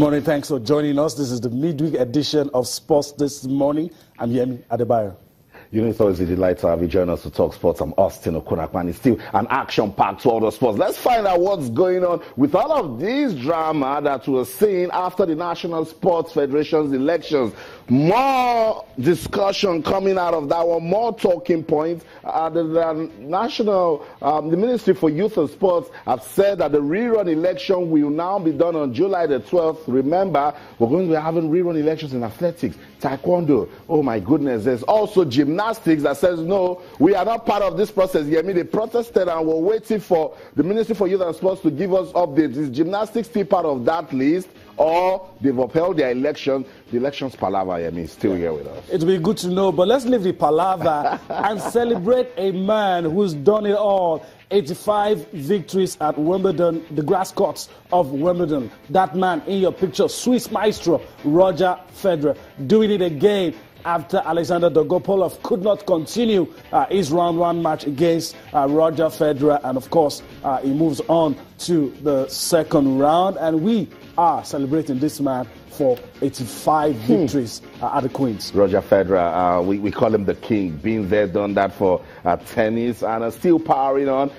morning. Thanks for joining us. This is the midweek edition of Sports This Morning. I'm Yemi Adebayo. You know, it's always a delight to have you join us to talk sports. I'm Austin Okunakwan. It's still an action-packed world of sports. Let's find out what's going on with all of this drama that we're seeing after the National Sports Federation's elections. More discussion coming out of that one, more talking points. The Ministry for Youth and Sports have said that the rerun election will now be done on July the 12th. Remember, we're going to be having rerun elections in athletics, taekwondo. Oh my goodness, there's also gymnastics that says, no, we are not part of this process. Yemi, they protested and we're waiting for the Ministry for Youth and Sports to give us updates. Is gymnastics still part of that list? Or they've upheld their election. The election's palaver, Yemi, is still here with us. It'll be good to know, but let's leave the palaver and celebrate a man who's done it all. 85 victories at Wimbledon, the grass courts of Wimbledon. That man in your picture, Swiss maestro Roger Federer, doing it again after Alexander Djokovic could not continue his round one match against Roger Federer. And of course, he moves on to the second round. And we are celebrating this man for 85 victories at the Queens. Roger Federer, we call him the king. Been there, done that for tennis, and still powering on.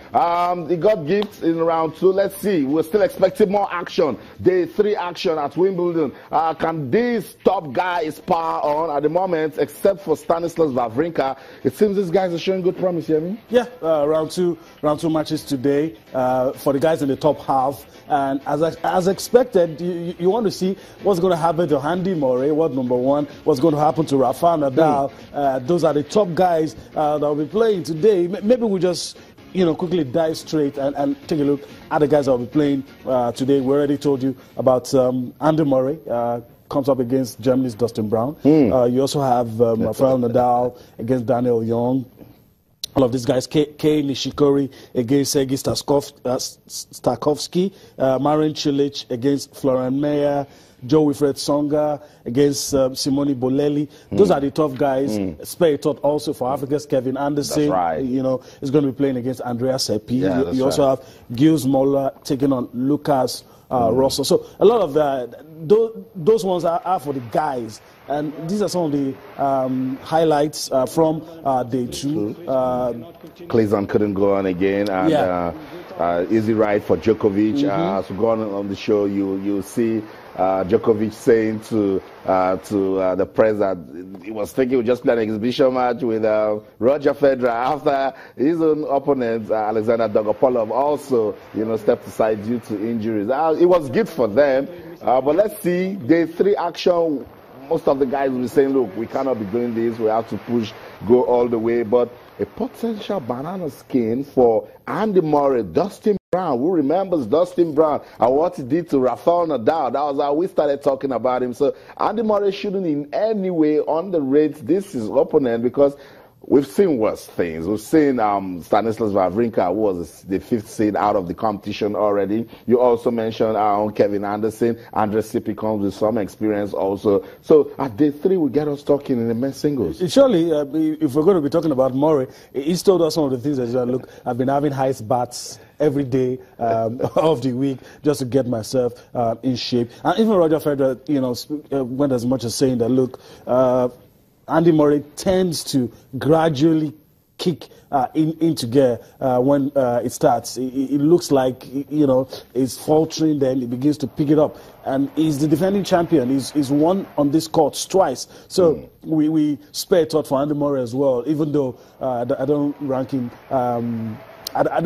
He got gifts in round 2. Let's see. We're still expecting more action. Day 3 action at Wimbledon. Can this top guys power on at the moment, except for Stanislas Wawrinka? It seems these guys are showing good promise, Yemi. Yeah, round two matches today for the guys in the top half. And as expected, you want to see what's going to happen to Andy Murray, number one, what's going to happen to Rafael Nadal. Those are the top guys that will be playing today. Maybe we just quickly dive straight and take a look at the guys that will be playing today. We already told you about Andy Murray. Comes up against Germany's Dustin Brown. You also have Rafael Nadal against Daniel Young. All of these guys, Kei Nishikori against Sergei Starkovsky, Marin Cilic against Florian Mayer, Joe Wilfred Songa against Simone Bolelli. Those are the tough guys. Spare thought also for Africa's Kevin Anderson. That's right. Is going to be playing against Andrea Seppi. Yeah, you also have Gilles Moller taking on Lucas Russell. So a lot of those ones are for the guys. And these are some of the highlights from day 2. Clayson couldn't go on again, and easy ride for Djokovic. As we go on the show, you see Djokovic saying to the press that he was thinking he would just play an exhibition match with Roger Federer after his own opponent, Alexander Djokovic, also stepped aside due to injuries. It was good for them, but let's see day 3 action. Most of the guys will be saying, look, we cannot be doing this. We have to go all the way. But a potential banana skin for Andy Murray, Dustin Brown. Who remembers Dustin Brown and what he did to Rafael Nadal? That was how we started talking about him. So Andy Murray shouldn't in any way underrate this his opponent, because we've seen worse things. We've seen Stanislas Wawrinka, who was the 5th seed out of the competition already. You also mentioned Kevin Anderson. Andrea Seppi comes with some experience also. So at day 3, we get us talking in the men's singles. Surely, if we're going to be talking about Murray, he's told us some of the things that, look, I've been having ice baths every day of the week just to get myself in shape. And even Roger Federer, went as much as saying that, look, Andy Murray tends to gradually kick into gear when it starts. It looks like, it's faltering, then he begins to pick it up. And he's the defending champion. He's won on this court twice. So we spare thought for Andy Murray as well, even though I don't rank him.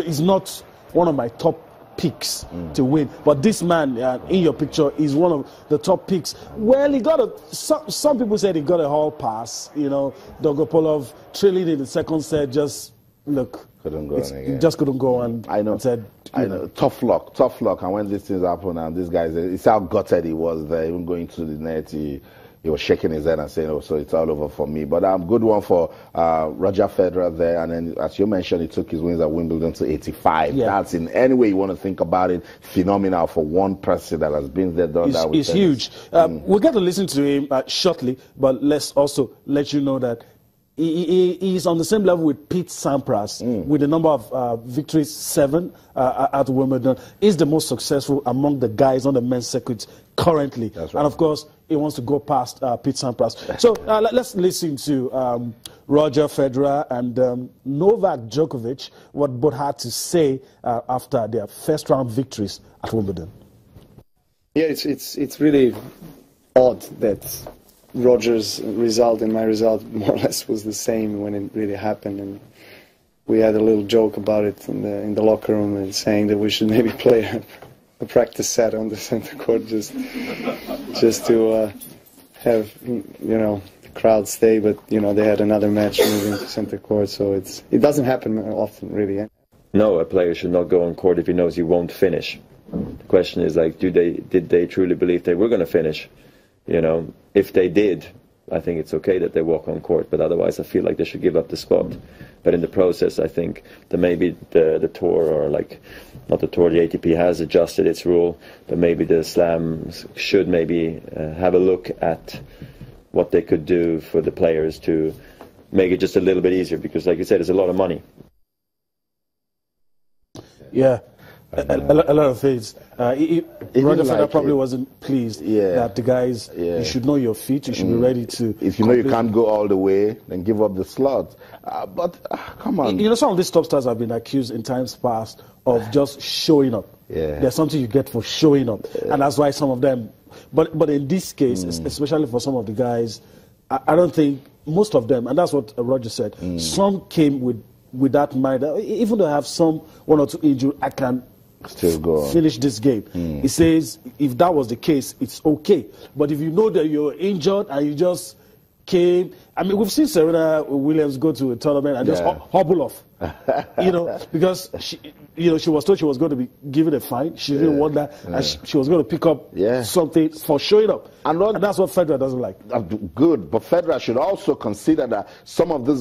He's not one of my top picks to win, but this man in your picture is one of the top picks. Well, he got some people said he got a hall pass. Dogopolov trailing in the second set, just couldn't go on again. He just couldn't go on. I know. And said, I know. Tough luck. And when these things happen, and these guys, it's how gutted he was there, even going to the net. He was shaking his head and saying, oh, so it's all over for me. But good one for Roger Federer there. And then, as you mentioned, he took his wins at Wimbledon to 85. Yeah. That's, in any way you want to think about it, phenomenal for one person that has been there, done that. It's huge. We'll get to listen to him shortly, but let's also let you know that he's on the same level with Pete Sampras with the number of victories, 7 at Wimbledon. He's the most successful among the guys on the men's circuit currently. That's right. And of course, he wants to go past Pete Sampras. So let's listen to Roger Federer and Novak Djokovic, what both had to say after their first round victories at Wimbledon. Yeah, it's really odd that Roger's result and my result more or less was the same when it really happened, and we had a little joke about it in the locker room and saying that we should maybe play a practice set on the center court just to have the crowd stay, but they had another match moving to center court, so it doesn't happen often really. Yeah? No, a player should not go on court if he knows he won't finish. The question is did they truly believe they were going to finish? If they did, I think it's okay that they walk on court, but otherwise I feel like they should give up the spot. But in the process, I think that maybe the tour, or not the tour, the ATP has adjusted its rule, but maybe the slams should maybe have a look at what they could do for the players to make it just a little bit easier, because like you said, it's a lot of money. Yeah. A lot of things. Roger Federer probably wasn't pleased that the guys, you should know your feet, you should be ready to... If you know you can't go all the way, then give up the slot. But come on. Some of these top stars have been accused in times past of just showing up. Yeah. There's something you get for showing up. And that's why some of them... But in this case, especially for some of the guys, I don't think most of them, and that's what Roger said, some came with that mind, even though I have one or two injuries, I can still go finish this game. He says if that was the case, it's okay. But if you know that you're injured and you just came, I mean, we've seen Serena Williams go to a tournament and just hobble off, because she was told she was going to be given a fine. She didn't want that, and she was going to pick up something for showing up, and that's what Federer doesn't like. Good, but Federer should also consider that some of these